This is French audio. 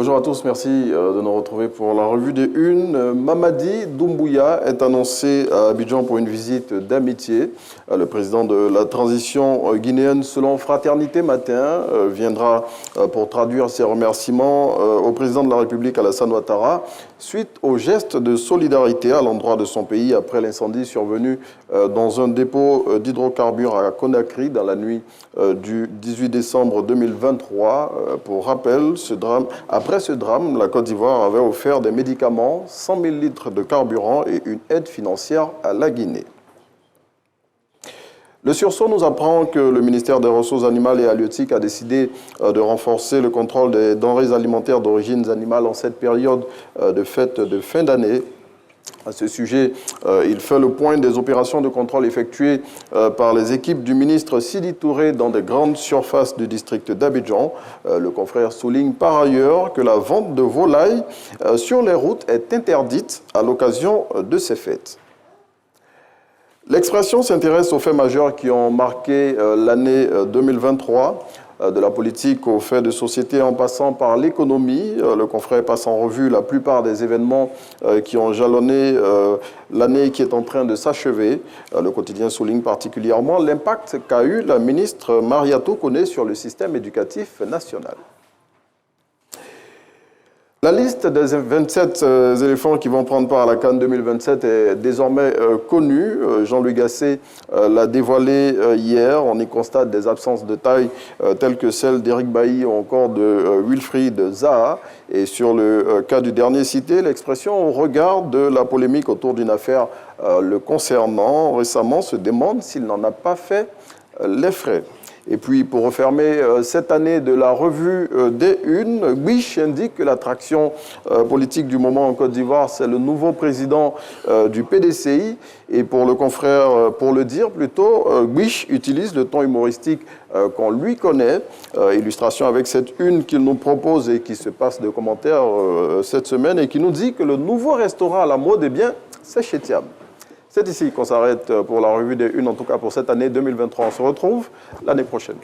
Bonjour à tous, merci de nous retrouver pour la revue des Unes. Mamadi Doumbouya est annoncé à Abidjan pour une visite d'amitié. Le président de la transition guinéenne, selon Fraternité Matin, viendra pour traduire ses remerciements au président de la République, Alassane Ouattara, suite au geste de solidarité à l'endroit de son pays après l'incendie survenu dans un dépôt d'hydrocarbures à Conakry dans la nuit du 18 décembre 2023. Pour rappel, après ce drame, la Côte d'Ivoire avait offert des médicaments, 100 000 litres de carburant et une aide financière à la Guinée. Le sursaut nous apprend que le ministère des Ressources animales et halieutiques a décidé de renforcer le contrôle des denrées alimentaires d'origine animale en cette période de fête de fin d'année. À ce sujet, il fait le point des opérations de contrôle effectuées par les équipes du ministre Sidi Touré dans des grandes surfaces du district d'Abidjan. Le confrère souligne par ailleurs que la vente de volailles sur les routes est interdite à l'occasion de ces fêtes. L'Expression s'intéresse aux faits majeurs qui ont marqué l'année 2023. De la politique aux faits de société en passant par l'économie. Le confrère passe en revue la plupart des événements qui ont jalonné l'année qui est en train de s'achever. Le quotidien souligne particulièrement l'impact qu'a eu la ministre Mariatou Koné sur le système éducatif national. La liste des 27 éléphants qui vont prendre part à la CAN 2027 est désormais connue. Jean-Louis Gasset l'a dévoilé hier. On y constate des absences de taille telles que celles d'Éric Bailly ou encore de Wilfried Zaha. Et sur le cas du dernier cité, l'Expression, au regard de la polémique autour d'une affaire le concernant récemment, se demande s'il n'en a pas fait les frais. Et puis, pour refermer cette année de la revue des Unes, Guiche indique que l'attraction politique du moment en Côte d'Ivoire, c'est le nouveau président du PDCI. Et pour le confrère, pour le dire plutôt, Guiche utilise le ton humoristique qu'on lui connaît. Illustration avec cette une qu'il nous propose et qui se passe de commentaires cette semaine et qui nous dit que le nouveau restaurant à la mode, eh bien, c'est chez Thiam. C'est ici qu'on s'arrête pour la revue des Unes, en tout cas pour cette année 2023. On se retrouve l'année prochaine.